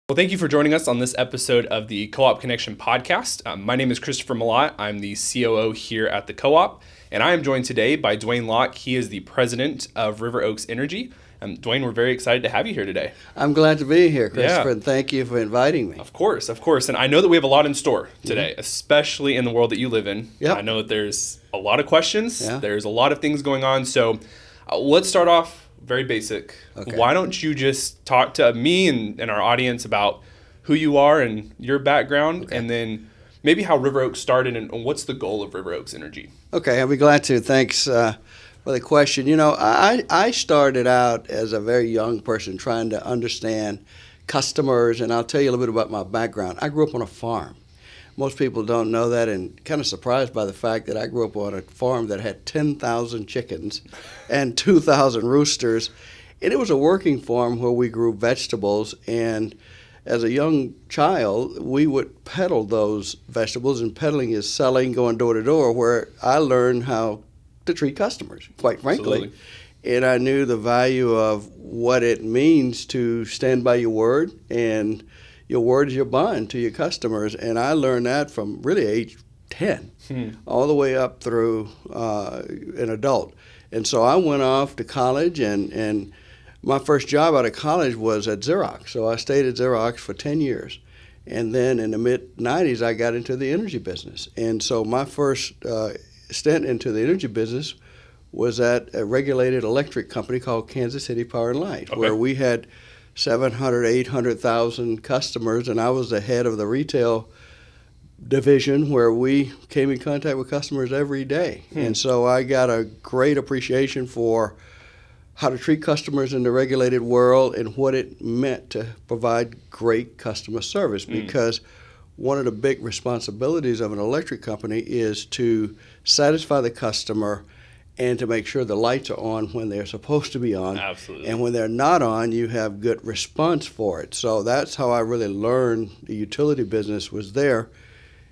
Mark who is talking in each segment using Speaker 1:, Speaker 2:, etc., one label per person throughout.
Speaker 1: Well, thank you for joining us on this episode of the Co-op Connection podcast. My name is Christopher Malott. I'm the COO here at the Co-op, and I am joined today by Duane Lock. He is the president of River Oaks Energy. Duane, we're very excited to have you here today.
Speaker 2: I'm glad to be here, Christopher, and thank you for inviting me.
Speaker 1: Of course. And I know that we have a lot in store today, especially in the world that you live in.
Speaker 2: Yep.
Speaker 1: I know that there's a lot of questions.
Speaker 2: Yeah.
Speaker 1: There's a lot of things going on. So let's start off very basic.
Speaker 2: Okay.
Speaker 1: Why don't you just talk to me and our audience about who you are and your background, and then maybe how River Oaks started and what's the goal of River Oaks Energy?
Speaker 2: Okay, I'll be glad to. Thanks for the question. You know, I started out as a very young person trying to understand customers, and I'll tell you a little bit about my background. I grew up on a farm. Most people don't know that, and kind of surprised by the fact that I grew up on a farm that had 10,000 chickens and 2,000 roosters. And it was a working farm where we grew vegetables, and as a young child, we would peddle those vegetables, and peddling is selling, going door to door, where I learned how to treat customers, quite frankly.
Speaker 1: Absolutely.
Speaker 2: And I knew the value of what it means to stand by your word, and your word is your bond to your customers. And I learned that from really age 10 all the way up through an adult. And so I went off to college, and my first job out of college was at Xerox. So I stayed at Xerox for 10 years. And then in the mid-90s, I got into the energy business. And so my first stint into the energy business was at a regulated electric company called Kansas City Power and Light, where we had 700, 800,000 customers, and I was the head of the retail division where we came in contact with customers every day. And so I got a great appreciation for how to treat customers in the regulated world and what it meant to provide great customer service, because one of the big responsibilities of an electric company is to satisfy the customer and to make sure the lights are on when they're supposed to be on.
Speaker 1: Absolutely.
Speaker 2: And when they're not on, you have good response for it. So that's how I really learned the utility business was there.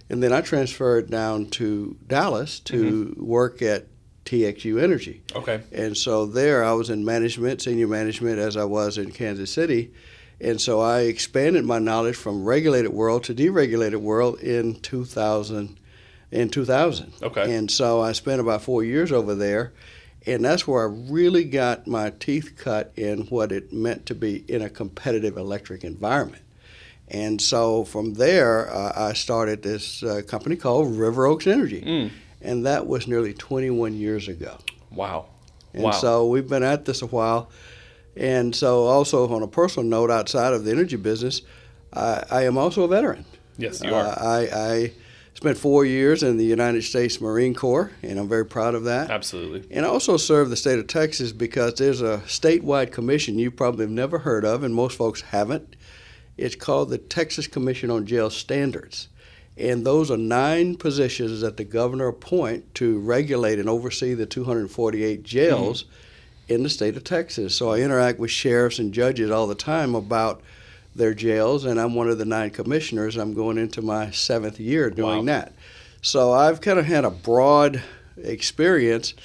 Speaker 2: And then I transferred down to Dallas to work at TXU Energy.
Speaker 1: Okay.
Speaker 2: And so there I was in management, senior management, as I was in Kansas City. And so I expanded my knowledge from regulated world to deregulated world in 2000.
Speaker 1: Okay.
Speaker 2: And so I spent about 4 years over there, and that's where I really got my teeth cut in what it meant to be in a competitive electric environment. And so from there, I started this company called River Oaks Energy, and that was nearly 21 years ago.
Speaker 1: Wow.
Speaker 2: And so we've been at this a while. And so also on a personal note, outside of the energy business, I am also a veteran.
Speaker 1: Yes, you are.
Speaker 2: I spent 4 years in the United States Marine Corps, and I'm very proud of that.
Speaker 1: Absolutely.
Speaker 2: And I also serve the state of Texas because there's a statewide commission you probably have never heard of, and most folks haven't. It's called the Texas Commission on Jail Standards. And those are 9 positions that the governor appoints to regulate and oversee the 248 jails in the state of Texas. So I interact with sheriffs and judges all the time about their jails, and I'm one of the 9 commissioners. I'm going into my 7th year doing that. So I've kind of had a broad experience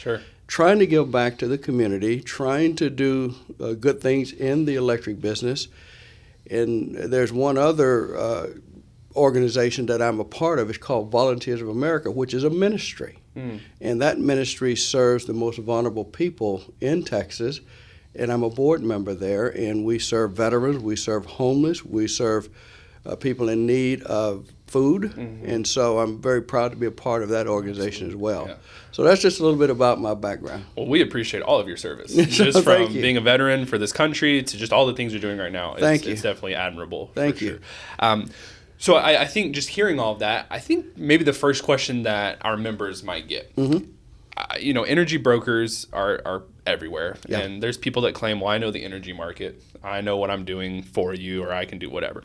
Speaker 2: trying to give back to the community, trying to do good things in the electric business. And there's one other organization that I'm a part of. It's called Volunteers of America, which is a ministry. And that ministry serves the most vulnerable people in Texas. And I'm a board member there, and we serve veterans, we serve homeless, we serve people in need of food, and so I'm very proud to be a part of that organization as well. Yeah. So that's just a little bit about my background.
Speaker 1: Well, we appreciate all of your service, just from being a veteran for this country to just all the things you're doing right now. It's definitely admirable.
Speaker 2: Thank you.
Speaker 1: So I think just hearing all of that, I think maybe the first question that our members might get, energy brokers are everywhere. Yeah. And there's people that claim, well, I know the energy market. I know what I'm doing for you, or I can do whatever.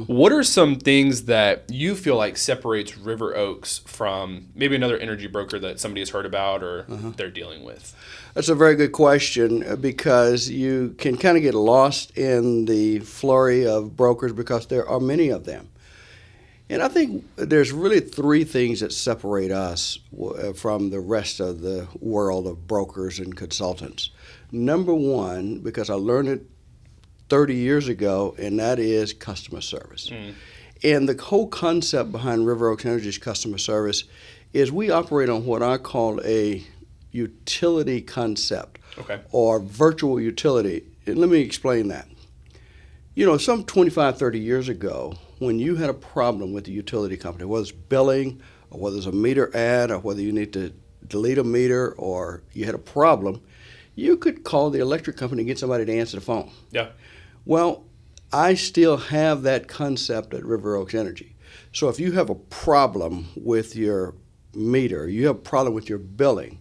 Speaker 1: What are some things that you feel like separates River Oaks from maybe another energy broker that somebody has heard about or they're dealing with?
Speaker 2: That's a very good question, because you can kind of get lost in the flurry of brokers because there are many of them. And I think there's really 3 things that separate us from the rest of the world of brokers and consultants. Number one, because I learned it 30 years ago, and that is customer service. And the whole concept behind River Oaks Energy's customer service is we operate on what I call a utility concept, or virtual utility. And let me explain that. You know, some 25, 30 years ago, when you had a problem with the utility company, whether it's billing, or whether it's a meter ad, or whether you need to delete a meter, or you had a problem, you could call the electric company and get somebody to answer the phone.
Speaker 1: Yeah.
Speaker 2: Well, I still have that concept at River Oaks Energy. So if you have a problem with your meter, you have a problem with your billing,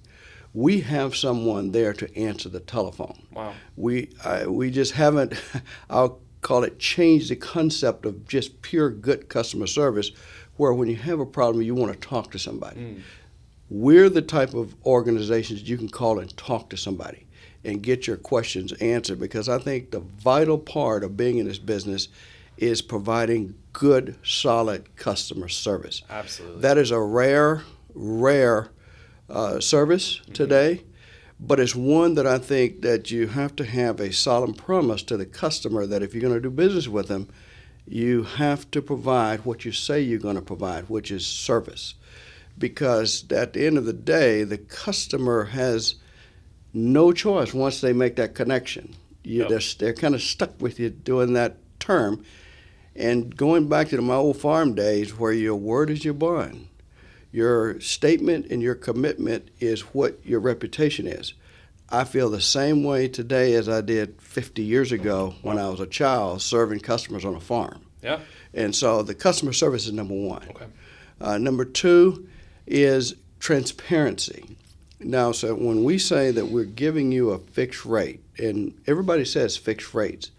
Speaker 2: we have someone there to answer the telephone.
Speaker 1: Wow.
Speaker 2: We just haven't, I'll call it, changed the concept of just pure good customer service, where when you have a problem, you want to talk to somebody. We're the type of organizations you can call and talk to somebody and get your questions answered, because I think the vital part of being in this business is providing good, solid customer service.
Speaker 1: Absolutely.
Speaker 2: That is a rare service today, but it's one that I think that you have to have a solemn promise to the customer that if you're going to do business with them, you have to provide what you say you're going to provide, which is service. Because at the end of the day, the customer has no choice once they make that connection. They're kind of stuck with you doing that term. And going back to my old farm days, where your word is your bond, your statement and your commitment is what your reputation is. I feel the same way today as I did 50 years ago when I was a child serving customers on a farm.
Speaker 1: Yeah.
Speaker 2: And so the customer service is number one.
Speaker 1: Okay.
Speaker 2: Number two is transparency. Now, so when we say that we're giving you a fixed rate, and everybody says fixed rates,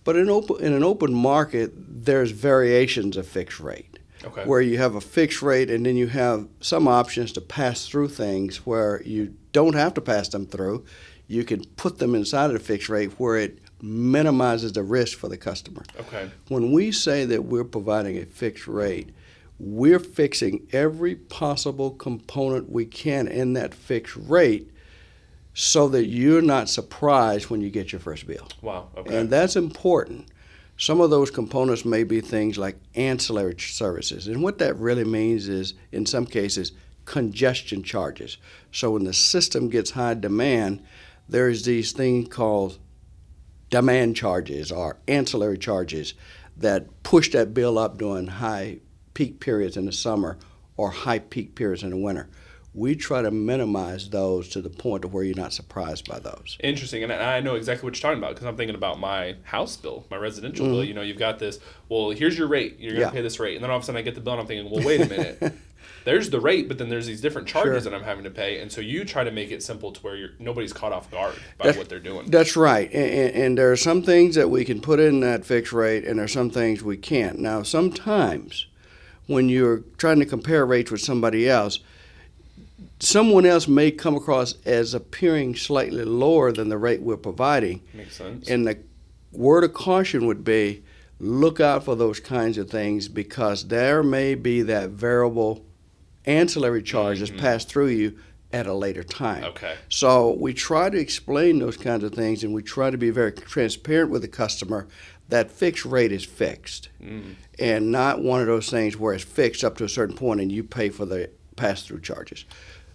Speaker 2: but in an open market, there's variations of fixed rate, where you have a fixed rate and then you have some options to pass through things where you don't have to pass them through. You can put them inside of the fixed rate where it minimizes the risk for the customer.
Speaker 1: Okay.
Speaker 2: When we say that we're providing a fixed rate, we're fixing every possible component we can in that fixed rate so that you're not surprised when you get your first bill.
Speaker 1: Wow. Okay.
Speaker 2: And that's important. Some of those components may be things like ancillary services. And what that really means is, in some cases, congestion charges. So when the system gets high demand, there's these things called demand charges or ancillary charges that push that bill up during high peak periods in the summer or high peak periods in the winter. We try to minimize those to the point of where you're not surprised by those.
Speaker 1: Interesting, and I know exactly what you're talking about because I'm thinking about my house bill, my residential bill. You know, you've got this, well, here's your rate. You're going to pay this rate. And then all of a sudden I get the bill and I'm thinking, well, wait a minute. There's the rate, but then there's these different charges that I'm having to pay. And so you try to make it simple to where nobody's caught off guard by what they're doing.
Speaker 2: That's right. And there are some things that we can put in that fixed rate, and there are some things we can't. Now, sometimes when you're trying to compare rates with somebody else, someone else may come across as appearing slightly lower than the rate we're providing.
Speaker 1: Makes sense.
Speaker 2: And the word of caution would be, look out for those kinds of things, because there may be that variable ancillary charge that's passed through you at a later time.
Speaker 1: Okay.
Speaker 2: So we try to explain those kinds of things, and we try to be very transparent with the customer that fixed rate is fixed, and not one of those things where it's fixed up to a certain point and you pay for the pass-through charges.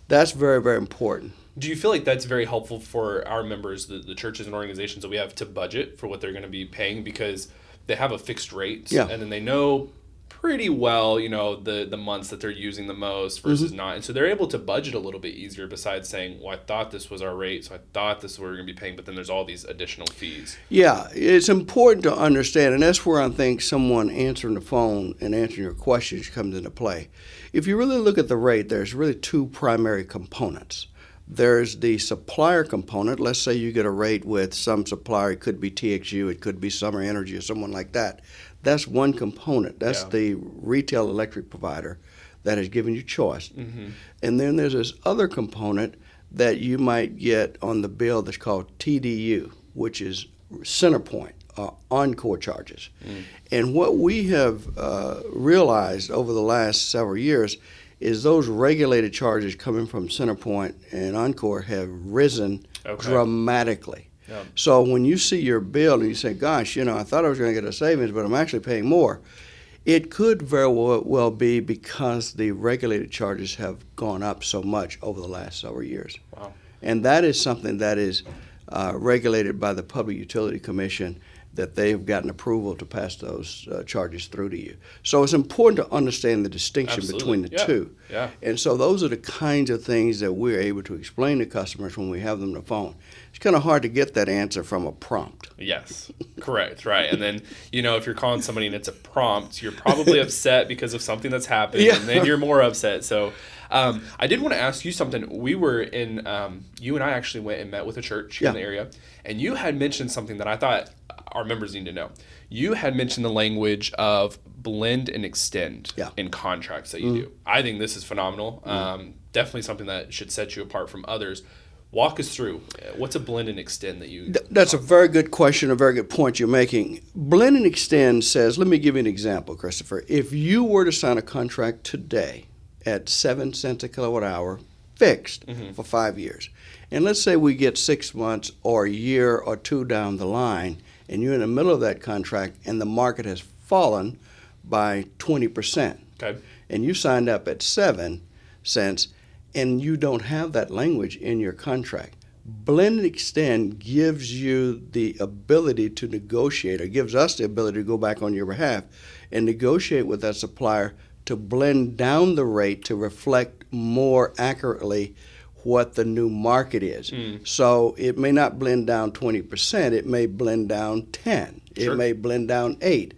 Speaker 2: That's very, very important.
Speaker 1: Do you feel like that's very helpful for our members, the churches and organizations that we have, to budget for what they're going to be paying, because they have a fixed rate, and then they know pretty well, you know, the months that they're using the most versus not, and so they're able to budget a little bit easier, besides saying, well, I thought this was our rate, so I thought this is what we're going to be paying, but then there's all these additional fees.
Speaker 2: Yeah, it's important to understand, and that's where I think someone answering the phone and answering your questions comes into play. If you really look at the rate, there's really two primary components. There's the supplier component. Let's say you get a rate with some supplier. It could be TXU, it could be Summer Energy, or someone like that. That's one component. That's the retail electric provider that has given you choice. And then there's this other component that you might get on the bill that's called TDU, which is CenterPoint, Encore charges. And what we have realized over the last several years is those regulated charges coming from CenterPoint and Encore have risen dramatically.
Speaker 1: Yeah.
Speaker 2: So when you see your bill and you say, gosh, I thought I was going to get a savings, but I'm actually paying more, it could very well be because the regulated charges have gone up so much over the last several years.
Speaker 1: Wow.
Speaker 2: And that is something that is regulated by the Public Utility Commission, that they've gotten approval to pass those charges through to you. So it's important to understand the distinction
Speaker 1: Absolutely.
Speaker 2: between the two.
Speaker 1: Yeah.
Speaker 2: And so those are the kinds of things that we're able to explain to customers when we have them on the phone. It's kind of hard to get that answer from a prompt.
Speaker 1: Yes, correct, right. And then, if you're calling somebody and it's a prompt, you're probably upset because of something that's happened, and then you're more upset. So I did want to ask you something. We were in, you and I actually went and met with a church here in the area, and you had mentioned something that I thought our members need to know. You had mentioned the language of blend and extend in contracts that you do. I think this is phenomenal. Definitely something that should set you apart from others. Walk us through. What's a blend and extend that you...
Speaker 2: That's a very good question, a very good point you're making. Blend and extend says, let me give you an example, Christopher. If you were to sign a contract today at 7 cents a kilowatt hour, fixed for 5 years, and let's say we get 6 months or a year or two down the line, and you're in the middle of that contract and the market has fallen by 20%, and you signed up at 7 cents, and you don't have that language in your contract. Blend and extend gives you the ability to negotiate, or gives us the ability to go back on your behalf and negotiate with that supplier to blend down the rate to reflect more accurately what the new market is. So it may not blend down 20%, it may blend down 10, it may blend down 8.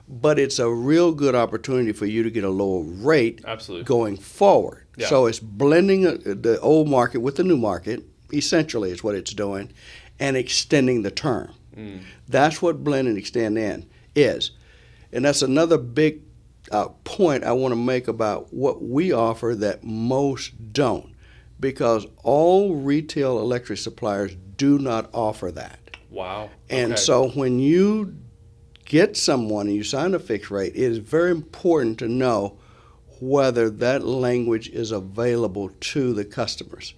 Speaker 2: But it's a real good opportunity for you to get a lower rate going forward. Yeah. So it's blending the old market with the new market, essentially is what it's doing, and extending the term. That's what blend and extend in is. And that's another big point I want to make about what we offer that most don't, because all retail electric suppliers do not offer that.
Speaker 1: Wow.
Speaker 2: And so when you get someone and you sign a fixed rate, it is very important to know whether that language is available to the customers.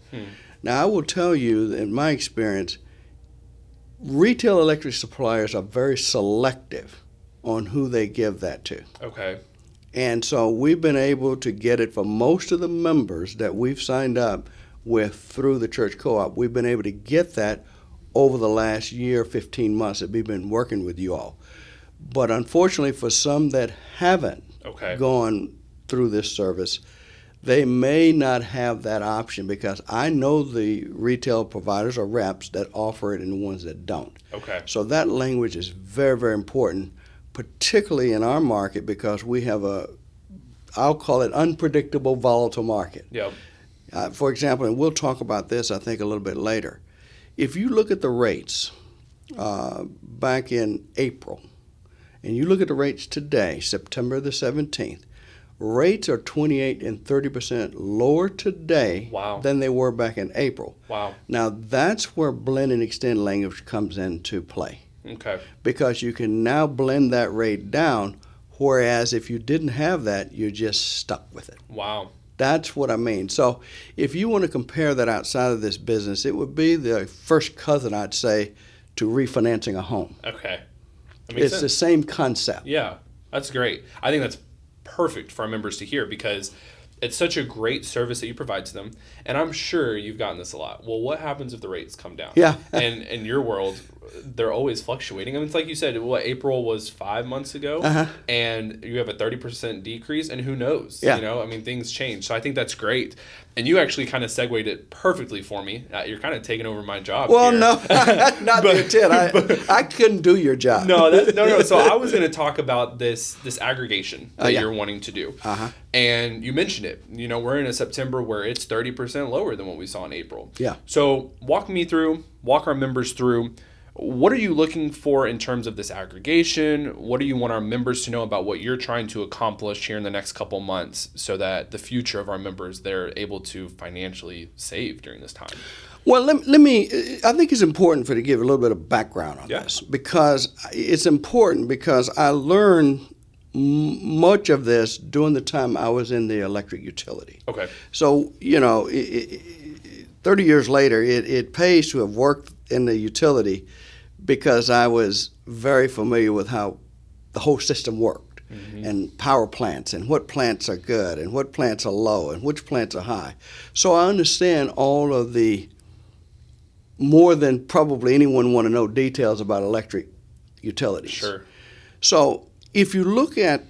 Speaker 2: Now, I will tell you, in my experience, retail electric suppliers are very selective on who they give that to. And so we've been able to get it for most of the members that we've signed up with through the church co-op. We've been able to get that over the last year, 15 months that we've been working with you all. But unfortunately, for some that haven't gone through this service, they may not have that option, because I know the retail providers or reps that offer it and the ones that don't. So that language is very, very important, particularly in our market, because we have I'll call it unpredictable, volatile market. For example, and we'll talk about this, I think, a little bit later. If you look at the rates back in April, and you look at the rates today, September the 17th, rates are 28 and 30% lower today than they were back in April. Now, that's where blend and extend language comes into play. Because you can now blend that rate down, whereas if you didn't have that, you're just stuck with it. That's what I mean. So if you want to compare that outside of this business, it would be the first cousin, I'd say, to refinancing a home. It's the same concept.
Speaker 1: Yeah, that's great. I think that's perfect for our members to hear, because it's such a great service that you provide to them. And I'm sure you've gotten this a lot. Well, what happens if the rates come down? And in your world, they're always fluctuating. I mean, it's like you said, April was 5 months ago, and you have a 30% decrease, and who knows? I mean, things change. So I think that's great. And you actually kind of segued it perfectly for me. You're kind of taking over my job here.
Speaker 2: No, not the intent. I couldn't do your job.
Speaker 1: No. So I was going to talk about this aggregation that you're wanting to do. And you mentioned it. We're in a September where it's 30% lower than what we saw in April. So walk our members through, what are you looking for in terms of this aggregation? What do you want our members to know about what you're trying to accomplish here in the next couple months, so that the future of our members, they're able to financially save during this time?
Speaker 2: Well, let me, I think it's important to give a little bit of background on this, because it's important, because I learned much of this during the time I was in the electric utility. So, 30 years later, it pays to have worked in the utility because I was very familiar with how the whole system worked, and power plants, and what plants are good, and what plants are low, and which plants are high. So I understand all of the, more than probably anyone want to know, details about electric utilities.
Speaker 1: Sure.
Speaker 2: So if you look at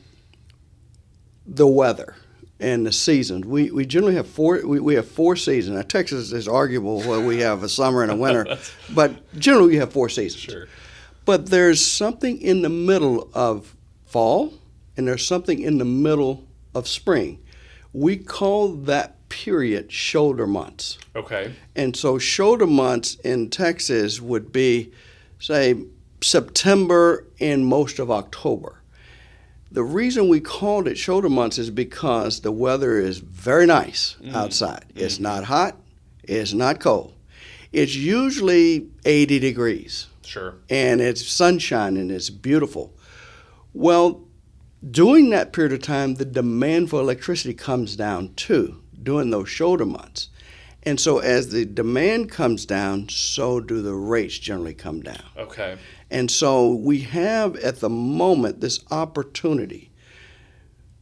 Speaker 2: the weather and the seasons, we generally have four seasons. Now, Texas is arguable where we have a summer and a winter, but generally we have four seasons.
Speaker 1: Sure.
Speaker 2: But there's something in the middle of fall, and there's something in the middle of spring. We call that period shoulder months.
Speaker 1: Okay.
Speaker 2: And so shoulder months in Texas would be, say, September and most of October. The reason we called it shoulder months is because the weather is very nice outside. It's not hot. It's not cold. It's usually 80 degrees.
Speaker 1: Sure.
Speaker 2: And it's sunshine and it's beautiful. Well, during that period of time, the demand for electricity comes down too, during those shoulder months. And so as the demand comes down, so do the rates generally come down.
Speaker 1: Okay.
Speaker 2: And so we have at the moment this opportunity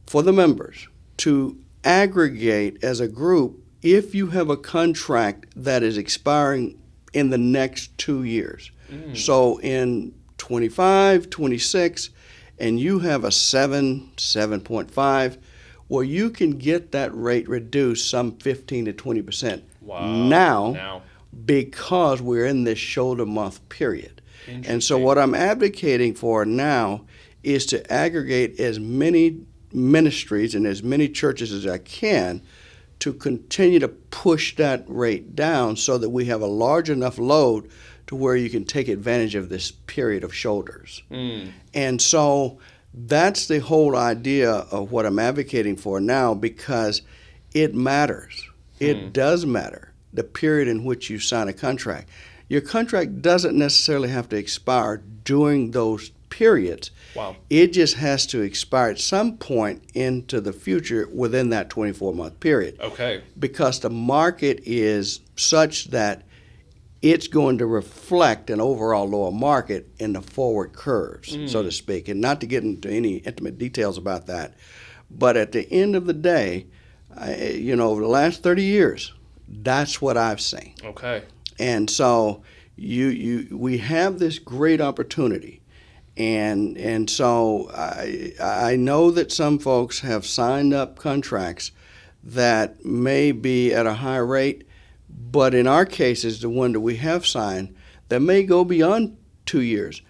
Speaker 2: for the members to aggregate as a group if you have a contract that is expiring in the next 2 years. So in 25, 26, and you have a 7.5, well, you can get that rate reduced some 15 to 20% now because we're in this shoulder month period. And so what I'm advocating for now is to aggregate as many ministries and as many churches as I can to continue to push that rate down so that we have a large enough load to where you can take advantage of this period of shoulders. And so that's the whole idea of what I'm advocating for now, because it matters. It does matter, the period in which you sign a contract. Your contract doesn't necessarily have to expire during those periods.
Speaker 1: Wow.
Speaker 2: It just has to expire at some point into the future within that 24-month period.
Speaker 1: Okay.
Speaker 2: Because the market is such that it's going to reflect an overall lower market in the forward curves, so to speak. And not to get into any intimate details about that, but at the end of the day, over the last 30 years, that's what I've seen.
Speaker 1: Okay.
Speaker 2: And so we have this great opportunity. And so I know that some folks have signed up contracts that may be at a high rate, but in our cases, the one that we have signed, that may go beyond 2 years,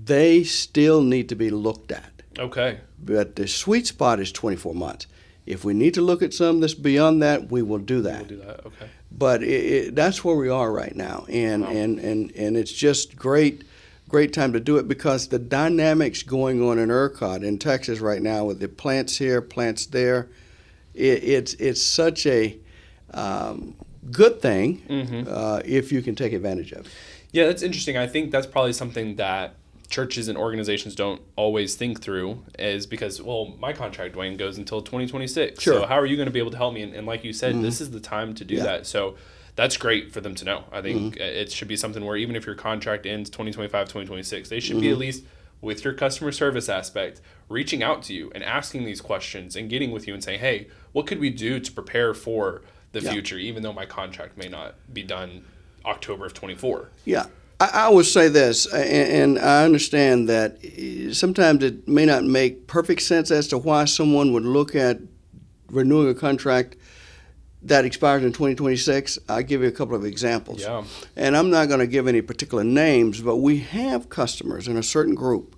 Speaker 2: they still need to be looked at.
Speaker 1: Okay.
Speaker 2: But the sweet spot is 24 months. If we need to look at some that's beyond that, we will do that.
Speaker 1: We'll do that. Okay.
Speaker 2: But that's where we are right now, and it's just great time to do it because the dynamics going on in ERCOT in Texas right now with the plants here, plants there, it's such a good thing if you can take advantage of it.
Speaker 1: Yeah, that's interesting. I think that's probably something that churches and organizations don't always think through, is because, well, my contract, Duane, goes until 2026.
Speaker 2: Sure.
Speaker 1: So how are you going to be able to help me? And like you said, this is the time to do that. So that's great for them to know. I think it should be something where even if your contract ends 2025, 2026, they should be at least with your customer service aspect, reaching out to you and asking these questions and getting with you and saying, hey, what could we do to prepare for the future, even though my contract may not be done October of 24?
Speaker 2: Yeah. I would say this, and I understand that sometimes it may not make perfect sense as to why someone would look at renewing a contract that expires in 2026. I'll give you a couple of examples.
Speaker 1: Yeah.
Speaker 2: And I'm not going to give any particular names, but we have customers in a certain group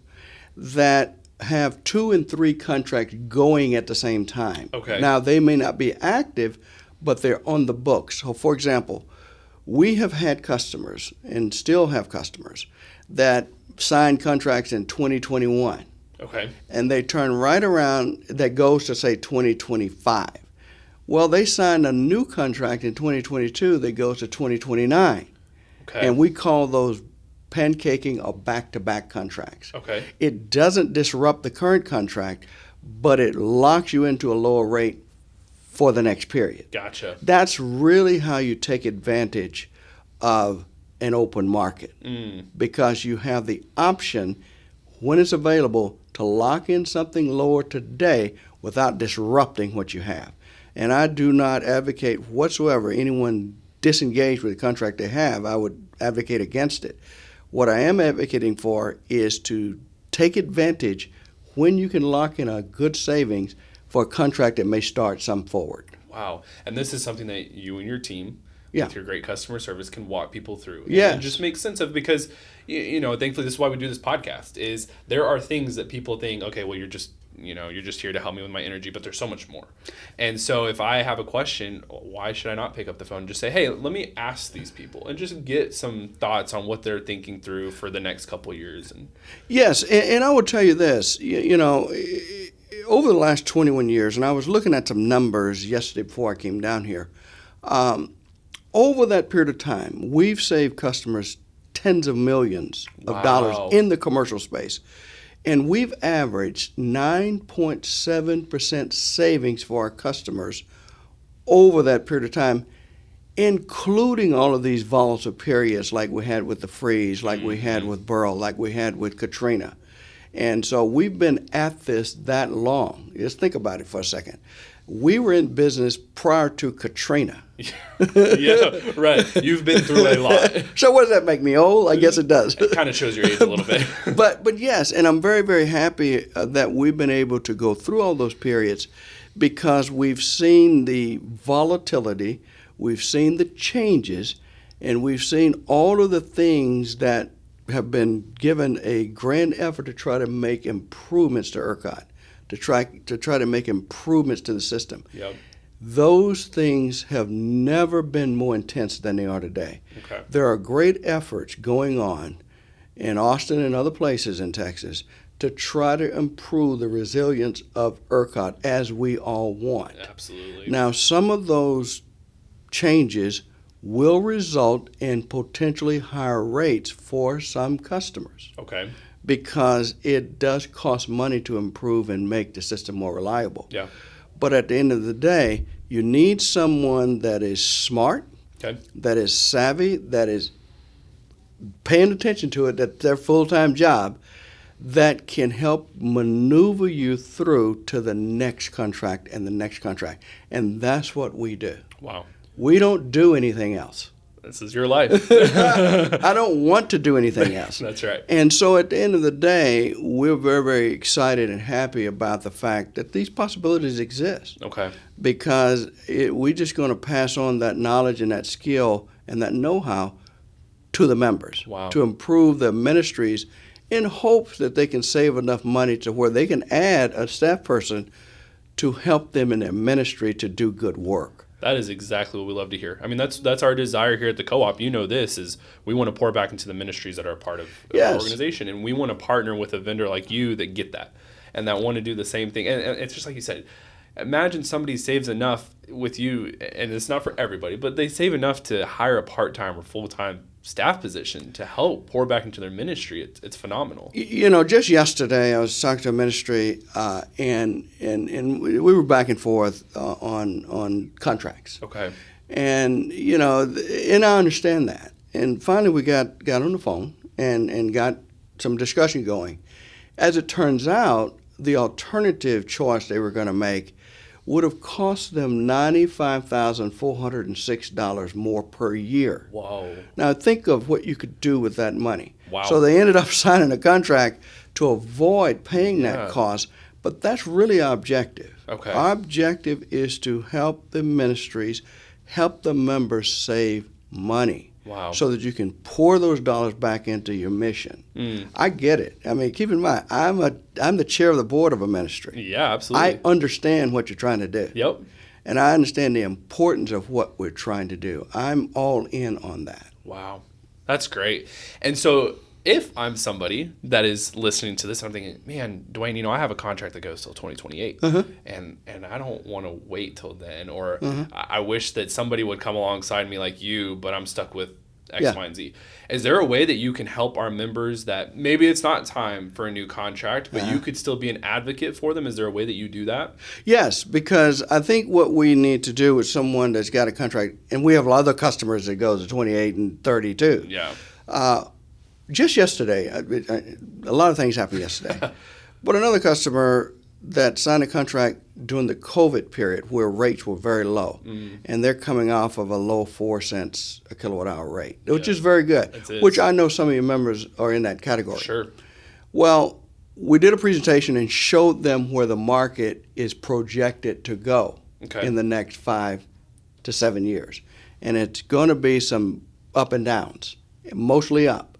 Speaker 2: that have 2 and 3 contracts going at the same time.
Speaker 1: Okay.
Speaker 2: Now, they may not be active, but they're on the books. So, for example, we have had customers and still have customers that signed contracts in 2021.
Speaker 1: Okay.
Speaker 2: And they turn right around, that goes to, say, 2025. Well, they signed a new contract in 2022 that goes to 2029.
Speaker 1: Okay.
Speaker 2: And we call those pancaking or back-to-back contracts.
Speaker 1: Okay.
Speaker 2: It doesn't disrupt the current contract, but it locks you into a lower rate for the next period.
Speaker 1: Gotcha.
Speaker 2: That's really how you take advantage of an open market because you have the option when it's available to lock in something lower today without disrupting what you have. And I do not advocate whatsoever anyone disengaged with the contract they have. I would advocate against it. What I am advocating for is to take advantage when you can lock in a good savings for a contract that may start some forward.
Speaker 1: Wow. And this is something that you and your team, with your great customer service, can walk people through. And just make sense of, because, thankfully this is why we do this podcast, is there are things that people think, okay, well, you're just here to help me with my energy, but there's so much more. And so if I have a question, why should I not pick up the phone and just say, hey, let me ask these people and just get some thoughts on what they're thinking through for the next couple of years?
Speaker 2: Yes, and I will tell you this, over the last 21 years, and I was looking at some numbers yesterday before I came down here, over that period of time, we've saved customers tens of millions of dollars in the commercial space. And we've averaged 9.7% savings for our customers over that period of time, including all of these volatile periods like we had with the freeze, like we had with Burl, like we had with Katrina. And so we've been at this that long. Just think about it for a second. We were in business prior to Katrina.
Speaker 1: Yeah, right. You've been through a lot.
Speaker 2: So what does that make me old? I guess it does.
Speaker 1: It kind of shows your age a little bit.
Speaker 2: But yes, and I'm very, very happy that we've been able to go through all those periods because we've seen the volatility, we've seen the changes, and we've seen all of the things that have been given a grand effort to try to make improvements to ERCOT, to try to make improvements to the system.
Speaker 1: Yep.
Speaker 2: Those things have never been more intense than they are today.
Speaker 1: Okay.
Speaker 2: There are great efforts going on in Austin and other places in Texas to try to improve the resilience of ERCOT as we all want.
Speaker 1: Absolutely.
Speaker 2: Now, some of those changes will result in potentially higher rates for some customers.
Speaker 1: Okay.
Speaker 2: Because it does cost money to improve and make the system more reliable.
Speaker 1: Yeah.
Speaker 2: But at the end of the day, you need someone that is smart, that is savvy, that is paying attention to it, that's their full-time job, that can help maneuver you through to the next contract and the next contract. And that's what we do.
Speaker 1: Wow.
Speaker 2: We don't do anything else.
Speaker 1: This is your life.
Speaker 2: I don't want to do anything else.
Speaker 1: That's right.
Speaker 2: And so at the end of the day, we're very, very excited and happy about the fact that these possibilities exist.
Speaker 1: Okay.
Speaker 2: Because we're just going to pass on that knowledge and that skill and that know-how to the members.
Speaker 1: Wow.
Speaker 2: To improve their ministries in hopes that they can save enough money to where they can add a staff person to help them in their ministry to do good work.
Speaker 1: That is exactly what we love to hear. I mean, that's our desire here at the co-op. This is we want to pour back into the ministries that are part of our organization, and we want to partner with a vendor like you that get that and that want to do the same thing. And it's just like you said, imagine somebody saves enough with you, and it's not for everybody, but they save enough to hire a part-time or full-time staff position to help pour back into their ministry. It's phenomenal.
Speaker 2: Just yesterday I was talking to a ministry, and we were back and forth on contracts.
Speaker 1: Okay.
Speaker 2: And and I understand that. And finally we got on the phone and got some discussion going. As it turns out, the alternative choice they were going to make would have cost them $95,406 more per year.
Speaker 1: Wow.
Speaker 2: Now think of what you could do with that money.
Speaker 1: Wow.
Speaker 2: So they ended up signing a contract to avoid paying that cost, but that's really our objective.
Speaker 1: Okay.
Speaker 2: Our objective is to help the ministries, help the members save money.
Speaker 1: Wow.
Speaker 2: So that you can pour those dollars back into your mission. I get it. I mean, keep in mind, I'm the chair of the board of a ministry.
Speaker 1: Yeah, absolutely.
Speaker 2: I understand what you're trying to do.
Speaker 1: Yep.
Speaker 2: And I understand the importance of what we're trying to do. I'm all in on that.
Speaker 1: Wow. That's great. And so if I'm somebody that is listening to this, I'm thinking, man, Duane, I have a contract that goes till 2028, and I don't want to wait till then, or I wish that somebody would come alongside me like you, but I'm stuck with X,
Speaker 2: Yeah.
Speaker 1: Y, and Z. Is there a way that you can help our members that maybe it's not time for a new contract, but you could still be an advocate for them? Is there a way that you do that?
Speaker 2: Yes, because I think what we need to do with someone that's got a contract, and we have other customers that goes to 28 and 32.
Speaker 1: Yeah.
Speaker 2: Just yesterday, a lot of things happened yesterday, but another customer that signed a contract during the COVID period where rates were very low, and they're coming off of a low 4 cents a kilowatt hour rate, which is very good, which I know some of your members are in that category.
Speaker 1: Sure.
Speaker 2: Well, we did a presentation and showed them where the market is projected to go in the next 5 to 7 years. And it's going to be some up and downs, mostly up.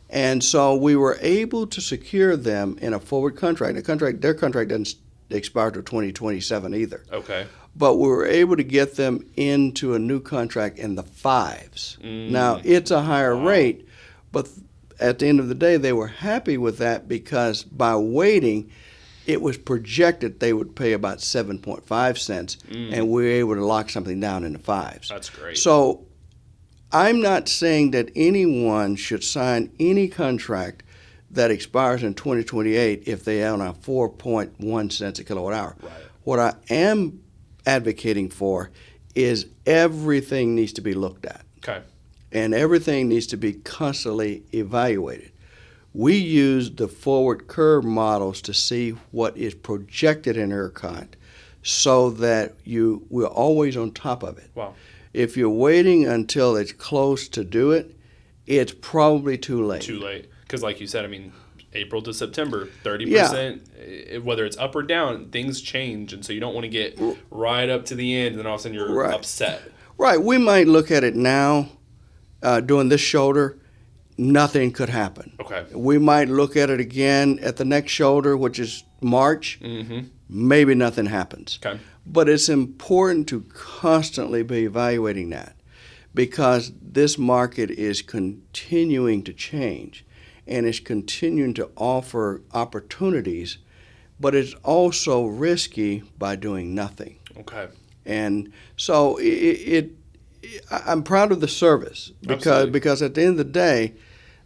Speaker 2: And so we were able to secure them in a forward contract. Their contract doesn't expire till 2027 either.
Speaker 1: Okay.
Speaker 2: But we were able to get them into a new contract in the 5s. Now, it's a higher rate, but at the end of the day, they were happy with that because by waiting, it was projected they would pay about 7.5 cents, and we were able to lock something down in the 5s.
Speaker 1: That's great.
Speaker 2: So I'm not saying that anyone should sign any contract that expires in 2028 if they own a 4.1 cents a kilowatt hour.
Speaker 1: Right.
Speaker 2: What I am advocating for is everything needs to be looked at.
Speaker 1: Okay.
Speaker 2: And everything needs to be constantly evaluated. We use the forward curve models to see what is projected in ERCOT so that we're always on top of it.
Speaker 1: Wow.
Speaker 2: If you're waiting until it's close to do it, it's probably too late.
Speaker 1: Too late. Because like you said, I mean, April to September, 30%, whether it's up or down, things change. And so you don't want to get right up to the end and then all of a sudden you're upset.
Speaker 2: Right. We might look at it now during this shoulder. Nothing could happen.
Speaker 1: Okay.
Speaker 2: We might look at it again at the next shoulder, which is March. Maybe nothing happens.
Speaker 1: Okay.
Speaker 2: But it's important to constantly be evaluating that because this market is continuing to change and it's continuing to offer opportunities, but it's also risky by doing nothing.
Speaker 1: Okay.
Speaker 2: And so I'm proud of the service because at the end of the day,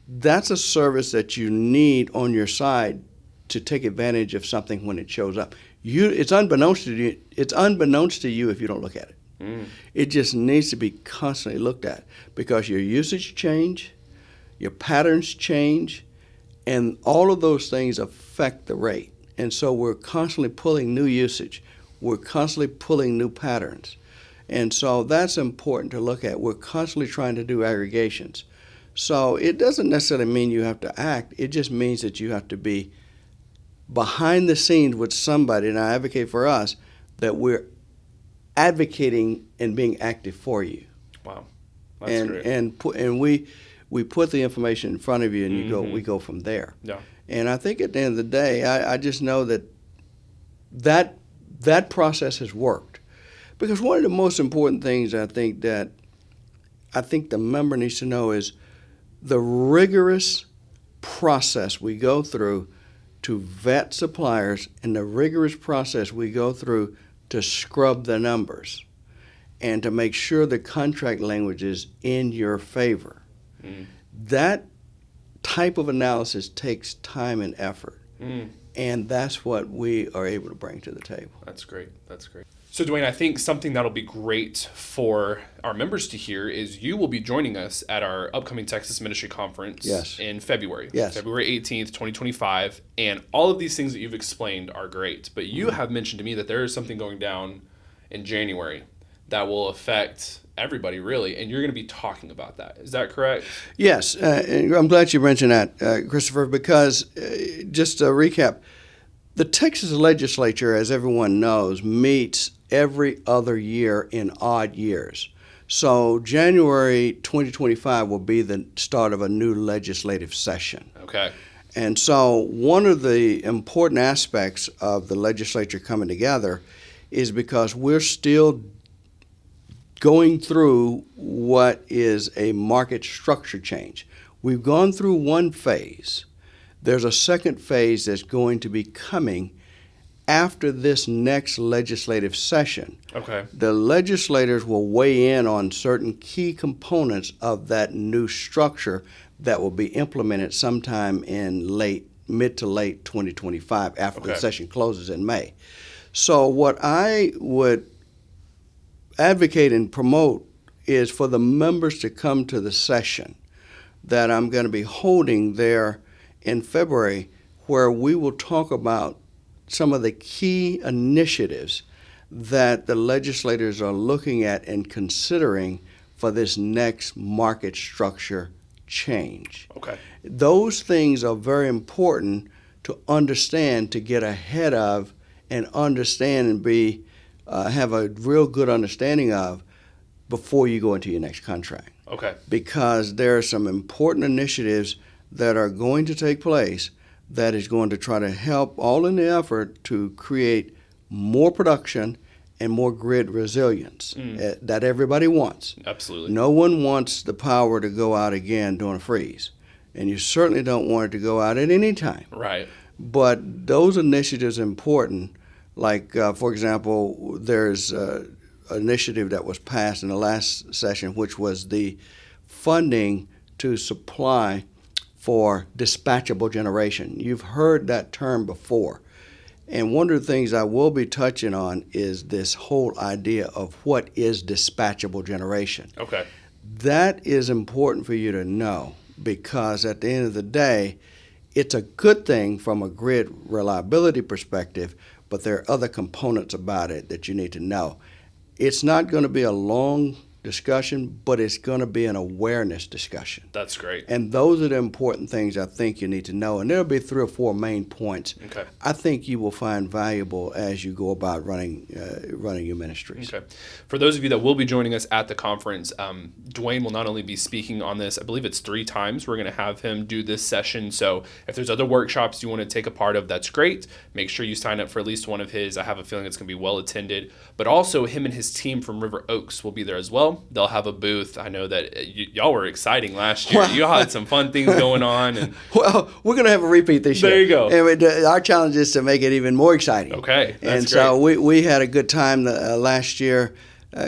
Speaker 2: that's a service that you need on your side to take advantage of something when it shows up. It's unbeknownst to you. It's unbeknownst to you if you don't look at it. It just needs to be constantly looked at because your usage change, your patterns change, and all of those things affect the rate. And so we're constantly pulling new usage. We're constantly pulling new patterns. And so that's important to look at. We're constantly trying to do aggregations. So it doesn't necessarily mean you have to act. It just means that you have to be behind the scenes with somebody, and I advocate for us, that we're advocating and being active for you.
Speaker 1: Wow. That's great.
Speaker 2: And we put the information in front of you, and we go from there.
Speaker 1: Yeah.
Speaker 2: And I think at the end of the day, I just know that process has worked. Because one of the most important things I think the member needs to know is the rigorous process we go through to vet suppliers and the rigorous process we go through to scrub the numbers and to make sure the contract language is in your favor. That type of analysis takes time and effort. And that's what we are able to bring to the table.
Speaker 1: That's great. That's great. So, Duane, I think something that'll be great for our members to hear is you will be joining us at our upcoming Texas Ministry Conference in February. February 18th, 2025. And all of these things that you've explained are great. But you have mentioned to me that there is something going down in January that will affect everybody, really. And you're going to be talking about that. Is that correct?
Speaker 2: Yes. And I'm glad you mentioned that, Christopher, because just to recap, the Texas legislature, as everyone knows, meets every other year in odd years. So January 2025 will be the start of a new legislative session.
Speaker 1: Okay.
Speaker 2: And so one of the important aspects of the legislature coming together is because we're still going through what is a market structure change. We've gone through one phase. There's a second phase that's going to be coming after this next legislative session,
Speaker 1: Okay.
Speaker 2: the legislators will weigh in on certain key components of that new structure that will be implemented sometime in mid to late 2025 after the session closes in May. So what I would advocate and promote is for the members to come to the session that I'm going to be holding there in February, where we will talk about some of the key initiatives that the legislators are looking at and considering for this next market structure change.
Speaker 1: Okay.
Speaker 2: Those things are very important to understand, to get ahead of and understand and have a real good understanding of before you go into your next contract.
Speaker 1: Okay.
Speaker 2: Because there are some important initiatives that are going to take place that is going to try to help, all in the effort to create more production and more grid resilience that everybody wants.
Speaker 1: Absolutely.
Speaker 2: No one wants the power to go out again during a freeze, and you certainly don't want it to go out at any time.
Speaker 1: Right.
Speaker 2: But those initiatives are important. Like, for example, there's an initiative that was passed in the last session, which was the funding to supply for dispatchable generation. You've heard that term before. And one of the things I will be touching on is this whole idea of what is dispatchable generation.
Speaker 1: Okay.
Speaker 2: That is important for you to know, because at the end of the day, it's a good thing from a grid reliability perspective, but there are other components about it that you need to know. It's not going to be a long discussion, but it's going to be an awareness discussion.
Speaker 1: That's great.
Speaker 2: And those are the important things I think you need to know. And there'll be 3 or 4 main points I think you will find valuable as you go about running your ministries.
Speaker 1: Okay. For those of you that will be joining us at the conference, Duane will not only be speaking on this, I believe it's 3 times we're going to have him do this session. So if there's other workshops you want to take a part of, that's great. Make sure you sign up for at least one of his. I have a feeling it's going to be well attended. But also him and his team from River Oaks will be there as well. They'll have a booth. I know that y'all were exciting last year. Y'all had some fun things going on. And
Speaker 2: well, we're going to have a repeat this year.
Speaker 1: There you go.
Speaker 2: And our challenge is to make it even more exciting.
Speaker 1: Okay. That's
Speaker 2: and
Speaker 1: great.
Speaker 2: So we had a good time last year.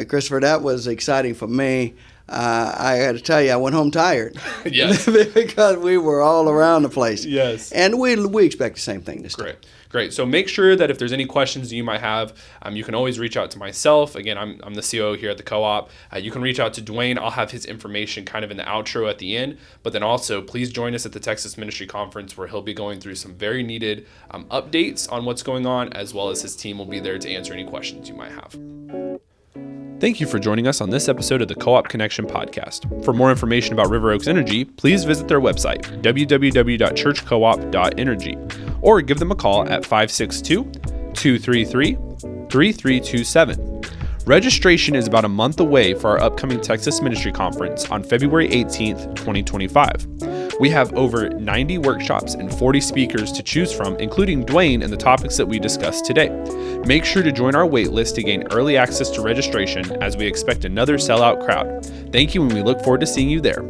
Speaker 2: Christopher, that was exciting for me. I got to tell you, I went home tired.
Speaker 1: Yes.
Speaker 2: Because we were all around the place.
Speaker 1: Yes.
Speaker 2: And we expect the same thing this time.
Speaker 1: Great. So make sure that if there's any questions you might have, you can always reach out to myself. Again, I'm the COO here at the co-op. You can reach out to Duane. I'll have his information kind of in the outro at the end. But then also, please join us at the Texas Ministry Conference, where he'll be going through some very needed updates on what's going on, as well as his team will be there to answer any questions you might have. Thank you for joining us on this episode of the Co-op Connection podcast. For more information about River Oaks Energy, please visit their website, www.churchcoop.energy, or give them a call at 562-233-3327. Registration is about a month away for our upcoming Texas Ministry Conference on February 18th, 2025. We have over 90 workshops and 40 speakers to choose from, including Duane and the topics that we discussed today. Make sure to join our wait list to gain early access to registration, as we expect another sellout crowd. Thank you, and we look forward to seeing you there.